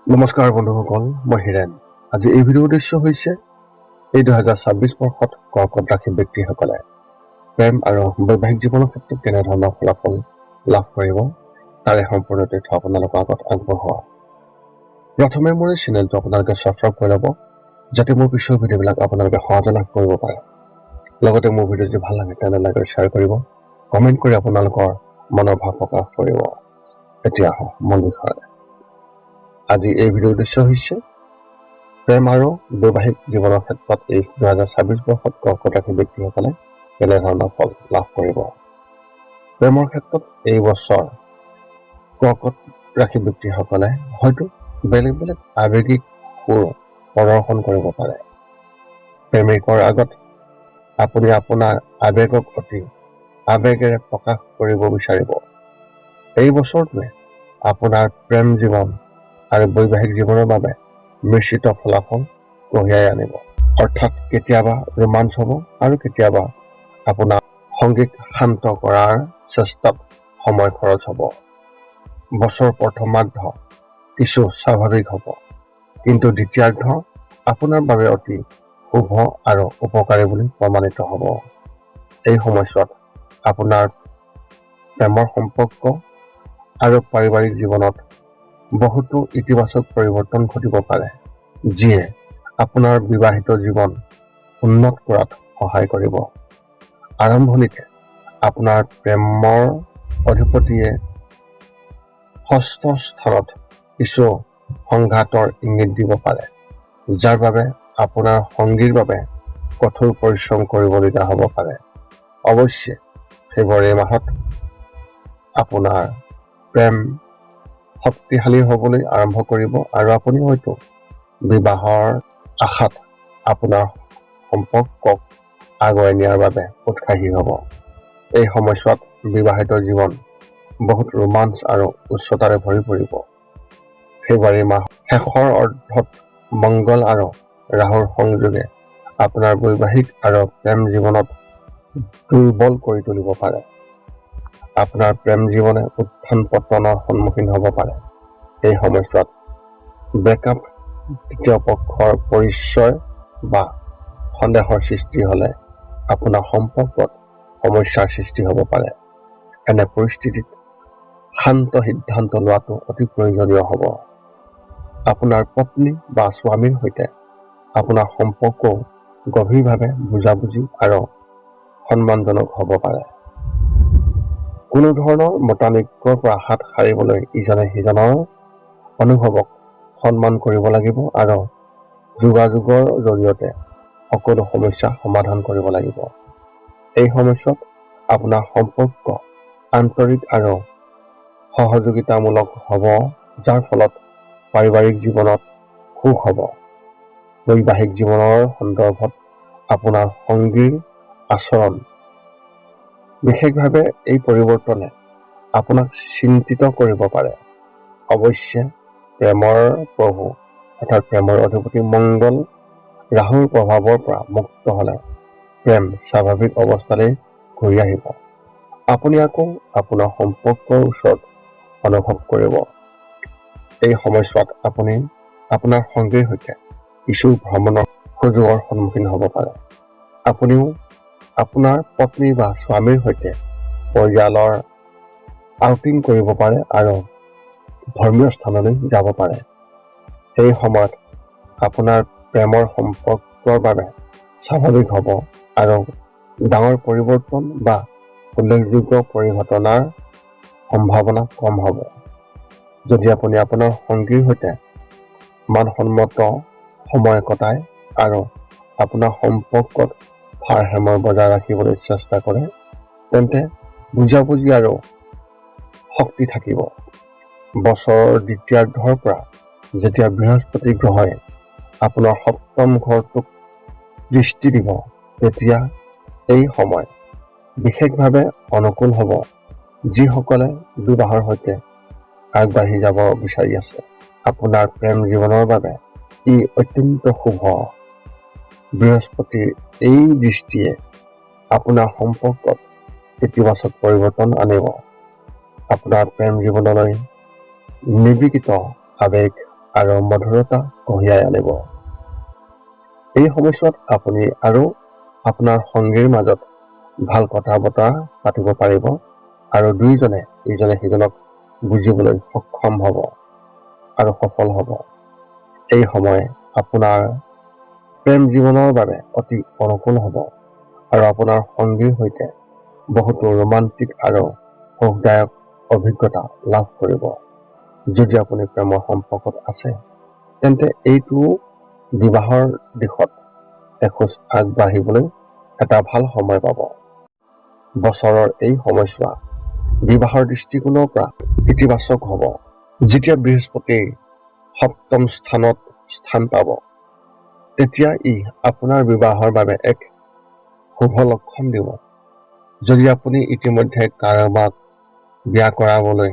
নমস্কাৰ বন্ধুসকল, মই হিৰেন। আজি এই ভিডিঅ'ৰ উদ্দেশ্য হৈছে এই 2026 বৰ্ষত কৰ্কট ৰাশি ব্যক্তিসকলে প্ৰেম আৰু বৈবাহিক জীৱনৰ ক্ষেত্ৰত কেনেধৰণৰ ফলাফল লাভ কৰিব তাৰে সম্পূৰ্ণ তথ্য আপোনালোকৰ আগত আগবঢ়োৱা। প্ৰথমে মোৰ এই চেনেলটো আপোনালোকে ছাবস্ক্ৰাইব কৰি ল'ব, যাতে মোৰ পিছৰ ভিডিঅ'বিলাক আপোনালোকে সহজে লাভ কৰিব পাৰে। লগতে মোৰ ভিডিঅ' যদি ভাল লাগে তেনে লাইক আৰু শ্বেয়াৰ কৰিব, কমেণ্ট কৰি আপোনালোকৰ মনৰ ভাৱ প্ৰকাশ কৰিব। এতিয়া আহক মূল বিষয়লৈ। আজি এই ভিডিঅ'ৰ উদ্দেশ্য হৈছে প্ৰেম আৰু বৈবাহিক জীৱনৰ ক্ষেত্ৰত এই 2026 বৰ্ষত কৰ্কট ৰাশি ব্যক্তিসকলে কেনেধৰণৰ ফল লাভ কৰিব। প্ৰেমৰ ক্ষেত্ৰত এই বছৰ কৰ্কট ৰাশি ব্যক্তিসকলে হয়তো বেলেগ বেলেগ আৱেগিক সুৰ প্ৰদৰ্শন কৰিব পাৰে। প্ৰেমিকৰ আগত আপুনি আপোনাৰ আৱেগক অতি আৱেগেৰে প্ৰকাশ কৰিব বিচাৰিব। এই বছৰটোৱে আপোনাৰ প্ৰেম জীৱন আৰু বৈবাহিক জীৱনৰ বাবে মিশ্ৰিত ফলাফল কঢ়িয়াই আনিব। অৰ্থাৎ কেতিয়াবা ৰোমাঞ্চ হ'ব আৰু কেতিয়াবা আপোনাৰ সংগীক শান্ত কৰাৰ চেষ্টাত সময় খৰচ হ'ব। বছৰ প্ৰথমাৰ্ধ কিছু স্বাভাৱিক হ'ব, কিন্তু দ্বিতীয়াৰ্ধ আপোনাৰ বাবে অতি শুভ আৰু উপকাৰী বুলি প্ৰমাণিত হ'ব। এই সময়ছোৱাত আপোনাৰ প্ৰেমৰ সম্পৰ্ক আৰু পাৰিবাৰিক জীৱনত বহুতো ইতিবাচক পৰিৱৰ্তন ঘটিব পাৰে, যিয়ে আপোনাৰ বিবাহিত জীৱন উন্নত কৰাত সহায় কৰিব। আৰম্ভণিতে আপোনাৰ প্ৰেমৰ অধিপতিয়ে ষষ্ঠ স্থানত কিছু সংঘাতৰ ইংগিত দিব পাৰে, যাৰ বাবে আপোনাৰ সংগীৰ বাবে কঠোৰ পৰিশ্ৰম কৰিবলগীয়া হ'ব পাৰে। অৱশ্যে ফেব্ৰুৱাৰী মাহত আপোনাৰ প্ৰেম শক্তিশালী হ'বলৈ আৰম্ভ কৰিব আৰু আপুনি হয়তো বিবাহৰ আশাত আপোনাৰ সম্পৰ্কক আগুৱাই নিয়াৰ বাবে উৎসাহী হ'ব। এই সময়ছোৱাত বিবাহিত জীৱন বহুত ৰোমাঞ্চ আৰু উচ্চতাৰে ভৰি পৰিব। ফেব্ৰুৱাৰী মাহ শেষৰ অৰ্ধত মংগল আৰু ৰাহুৰ সংযোগে আপোনাৰ বৈবাহিক আৰু প্ৰেম জীৱনত দুৰ্বল কৰি তুলিব পাৰে। আপোনাৰ প্ৰেম জীৱনে উত্থান পতনৰ সন্মুখীন হ'ব পাৰে। এই সময়ছোৱাত ব্ৰেকআপ, তৃতীয় পক্ষৰ পৰিচয় বা সন্দেহৰ সৃষ্টি হ'লে আপোনাৰ সম্পৰ্কত সমস্যাৰ সৃষ্টি হ'ব পাৰে। এনে পৰিস্থিতিত শান্ত সিদ্ধান্ত লোৱাটো অতি প্ৰয়োজনীয় হ'ব। আপোনাৰ পত্নী বা স্বামীৰ সৈতে আপোনাৰ সম্পৰ্কও গভীৰভাৱে বুজাবুজি আৰু সন্মানজনক হ'ব পাৰে। কোনো ধৰণৰ মতানৈক্যৰ পৰা হাত সাৰিবলৈ ইজনে সিজনৰ অনুভৱক সন্মান কৰিব লাগিব আৰু যোগাযোগৰ জৰিয়তে সকলো সমস্যা সমাধান কৰিব লাগিব। এই সময়ছোৱাত আপোনাৰ সম্পৰ্ক আন্তৰিক আৰু সহযোগিতামূলক হ'ব, যাৰ ফলত পাৰিবাৰিক জীৱনত সুখ হ'ব। বৈবাহিক জীৱনৰ সন্দৰ্ভত আপোনাৰ সংগীৰ আচৰণ বিশেষভাৱে এই পৰিৱৰ্তনে আপোনাক চিন্তিত কৰিব পাৰে। অৱশ্যে প্ৰেমৰ প্ৰভু অৰ্থাৎ প্ৰেমৰ অধিপতি মংগল ৰাহুৰ প্ৰভাৱৰ পৰা মুক্ত হ'লে প্ৰেম স্বাভাৱিক অৱস্থালৈ ঘূৰি আহিব। আপুনি আকৌ আপোনাৰ সম্পৰ্কৰ ওচৰত অনুভৱ কৰিব। এই সময়ছোৱাত আপুনি আপোনাৰ সংগীৰ সৈতে কিছু ভ্ৰমণৰ সুযোগৰ সন্মুখীন হ'ব পাৰে। আপুনিও আপোনাৰ পত্নী বা স্বামীৰ সৈতে পৰিয়ালৰ আউটিং কৰিব পাৰে আৰু ধৰ্মীয় স্থানলৈ যাব পাৰে। এই সময়ত আপোনাৰ প্ৰেমৰ সম্পৰ্কৰ বাবে স্বাভাৱিক হ'ব আৰু ডাঙৰ পৰিৱৰ্তন বা উল্লেখযোগ্য পৰিঘটনাৰ সম্ভাৱনা কম হ'ব। যদি আপুনি আপোনাৰ সংগীৰ সৈতে মানসন্মত সময় কটায় আৰু আপোনাৰ সম্পৰ্কত ভাৰসাম্য বজাই ৰাখিবলৈ চেষ্টা কৰে, তেন্তে বুজাবুজি আৰু শক্তি থাকিব। বছৰৰ দ্বিতীয়াৰ্ধৰ পৰা যেতিয়া বৃহস্পতি গ্ৰহই আপোনাৰ সপ্তম ঘৰটোক দৃষ্টি দিব, তেতিয়া এই সময় বিশেষভাৱে অনুকূল হ'ব যিসকলে বিবাহৰ সৈতে আগবাঢ়ি যাব বিচাৰি আছে। আপোনাৰ প্ৰেম জীৱনৰ বাবে ই অত্যন্ত শুভ। বৃহস্পতিৰ এই দৃষ্টিয়ে আপোনাৰ সম্পৰ্কত ইতিবাচক পৰিৱৰ্তন আনিব। আপোনাৰ প্ৰেম জীৱনলৈ নিৰ্বিকৃত আৱেগ আৰু মধুৰতা কঢ়িয়াই আনিব। এই সময়ছোৱাত আপুনি আৰু আপোনাৰ সংগীৰ মাজত ভাল কথা বতৰা পাতিব পাৰিব আৰু দুয়োজনে ইজনে সিজনক বুজিবলৈ সক্ষম হ'ব আৰু সফল হ'ব। এই সময় আপোনাৰ প্ৰেম জীৱনৰ বাবে অতি অনুকূল হ'ব আৰু আপোনাৰ সংগীৰ সৈতে বহুতো ৰোমান্টিক আৰু সুখদায়ক অভিজ্ঞতা লাভ কৰিব। যদি আপুনি প্ৰেমৰ সম্পৰ্কত আছে তেন্তে এইটো বিবাহৰ দিশত এখোজ আগবাঢ়িবলৈ এটা ভাল সময় পাব। বছৰৰ এই সময়ছোৱা বিবাহৰ দৃষ্টিকোণৰ পৰা ইতিবাচক হ'ব। যেতিয়া বৃহস্পতি সপ্তম স্থানত স্থান পাব তেতিয়া ই আপোনাৰ বিবাহৰ বাবে এক শুভ লক্ষণ দিব। যদি আপুনি ইতিমধ্যে কাৰোবাক বিয়া কৰাবলৈ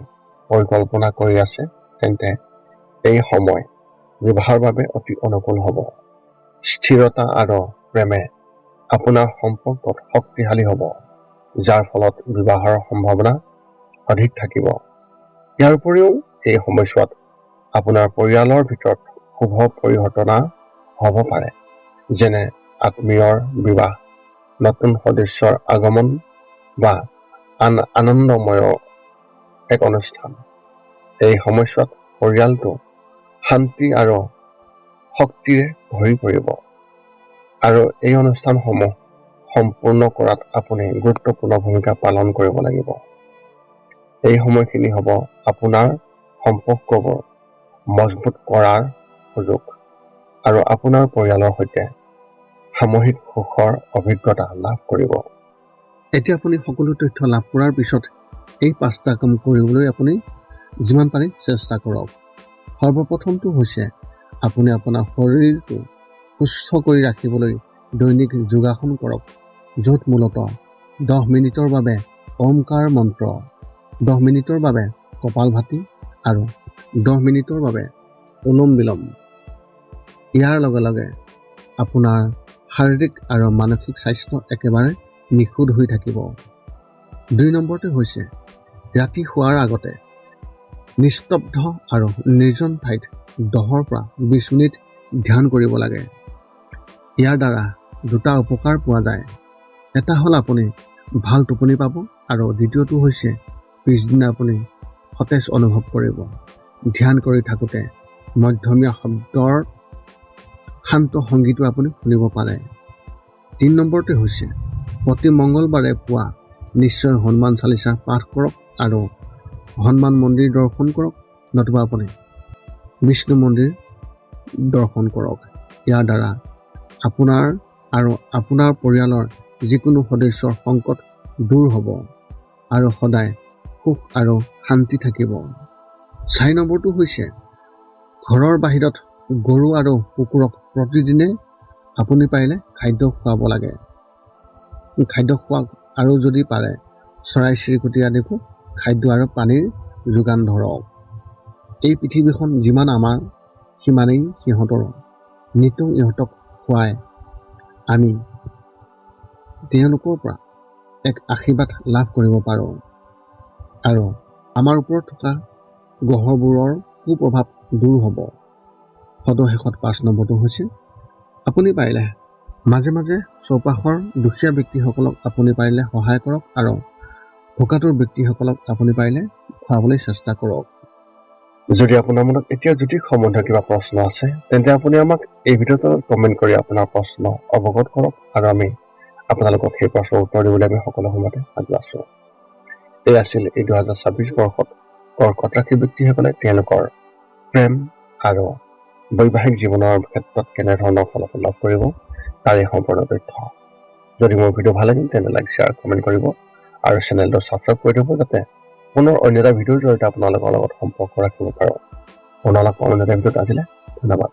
পৰিকল্পনা কৰি আছে তেন্তে এই সময় বিবাহৰ বাবে অতি অনুকূল হ'ব। স্থিৰতা আৰু প্ৰেমে আপোনাৰ সম্পৰ্কত শক্তিশালী হ'ব, যাৰ ফলত বিবাহৰ সম্ভাৱনা অধিক থাকিব। ইয়াৰ উপৰিও এই সময়ছোৱাত আপোনাৰ পৰিয়ালৰ ভিতৰত শুভ পৰিঘটনা হ'ব পাৰে, যেনে আত্মীয়ৰ বিবাহ, নতুন সদস্যৰ আগমন বা আন আনন্দময় এক অনুষ্ঠান। এই সময়ছোৱাত পৰিয়ালটো শান্তি আৰু শক্তিৰে ভৰি পৰিব আৰু এই অনুষ্ঠানসমূহ সম্পূৰ্ণ কৰাত আপুনি গুৰুত্বপূৰ্ণ ভূমিকা পালন কৰিব লাগিব। এই সময়খিনি হ'ব আপোনাৰ সম্পৰ্কবোৰ মজবুত কৰাৰ সুযোগ আৰু আপোনাৰ পৰিয়ালৰ সৈতে সামূহিক সুখৰ অভিজ্ঞতা লাভ কৰিব। এতিয়া আপুনি সকলো তথ্য লাভ কৰাৰ পিছত এই 5টা কাম কৰিবলৈ আপুনি যিমান পাৰে চেষ্টা কৰক। সৰ্বপ্ৰথমটো হৈছে আপুনি আপোনাৰ শৰীৰটো সুস্থ কৰি ৰাখিবলৈ দৈনিক যোগাসন কৰক, য'ত মূলতঃ 10 মিনিটৰ বাবে ওমকাৰ মন্ত্ৰ, 10 মিনিটৰ বাবে কপালভাতি আৰু 10 মিনিটৰ বাবে অনুলোম বিলোম। ইয়াৰ লগে লগে আপোনাৰ শাৰীৰিক আৰু মানসিক স্বাস্থ্য একেবাৰে নিখুঁত হৈ থাকিব। 2 নম্বৰটো হৈছে ৰাতি শোৱাৰ আগতে নিস্তব্ধ আৰু নিৰ্জন ঠাইত 10 পৰা 20 মিনিট ধ্যান কৰিব লাগে। ইয়াৰ দ্বাৰা 2টা উপকাৰ পোৱা যায়। এটা হ'ল আপুনি ভাল টোপনি পাব আৰু দ্বিতীয়টো হৈছে পিছদিনা আপুনি সতেজ অনুভৱ কৰিব। ধ্যান কৰি থাকোঁতে মধ্যমীয়া শব্দৰ শান্ত সংগীতো আপুনি শুনিব পাৰে। 3 নম্বৰটো হৈছে প্ৰতি মংগলবাৰে পুৱা নিশ্চয় হনুমান চালিচা পাঠ কৰক আৰু হনুমান মন্দিৰ দৰ্শন কৰক, নতুবা আপুনি বিষ্ণু মন্দিৰ দৰ্শন কৰক। ইয়াৰ দ্বাৰা আপোনাৰ আৰু আপোনাৰ পৰিয়ালৰ যিকোনো সদস্যৰ সংকট দূৰ হ'ব আৰু সদায় সুখ আৰু শান্তি থাকিব। 4 নম্বৰটো হৈছে ঘৰৰ বাহিৰত গৰু আৰু কুকুৰক প্ৰতিদিনে আপুনি পাৰিলে খাদ্য খুৱাব লাগে। খাদ্য খুৱাওক আৰু যদি পাৰে চৰাই চিৰিকটি আদিকো খাদ্য আৰু পানীৰ যোগান ধৰক। এই পৃথিৱীখন যিমান আমাৰ সিমানেই সিহঁতৰ। নিতৌ ইহঁতক খুৱাই আমি তেওঁলোকৰ পৰা এক আশীৰ্বাদ লাভ কৰিব পাৰোঁ আৰু আমাৰ ওপৰত থকা গ্ৰহবোৰৰ কুপ্ৰভাৱ দূৰ হ'ব। সদশেষত 5 নম্বৰটো হৈছে আপুনি পাৰিলে মাজে মাজে চৌপাশৰ দুখীয়া ব্যক্তিসকলক আপুনি পাৰিলে সহায় কৰক আৰু ভোকাতুৰ ব্যক্তিসকলক আপুনি পাৰিলে খুৱাবলৈ চেষ্টা কৰক। যদি আপোনাৰ মনত এতিয়া জ্যোতিষ সম্বন্ধীয় কিবা প্ৰশ্ন আছে তেন্তে আপুনি আমাক এই ভিডিঅ'টো কমেণ্ট কৰি আপোনাৰ প্ৰশ্ন অৱগত কৰক আৰু আমি আপোনালোকক সেই প্ৰশ্নৰ উত্তৰ দিবলৈ আমি সকলো সময়তে সাজু আছোঁ। এই আছিল এই 2026 বৰ্ষত কৰ্কট ৰাশি ব্যক্তিসকলে তেওঁলোকৰ প্ৰেম আৰু বৈবাহিক জীৱনৰ ক্ষেত্ৰত কেনেধৰণৰ ফলাফল লাভ কৰিব তাৰ এই সম্পূৰ্ণ তথ্য। যদি মোৰ ভিডিঅ' ভাল লাগিল তেন্তে লাইক, শ্বেয়াৰ, কমেণ্ট কৰিব আৰু চেনেলটো ছাবস্ক্ৰাইব কৰি দিব যাতে পুনৰ অন্য এটা ভিডিঅ'ৰ জৰিয়তে আপোনালোকৰ লগত সম্পৰ্ক ৰাখিব পাৰোঁ। পুনৰ লগ পাম অন্য এটা ভিডিঅ'ত। আজিলৈ ধন্যবাদ।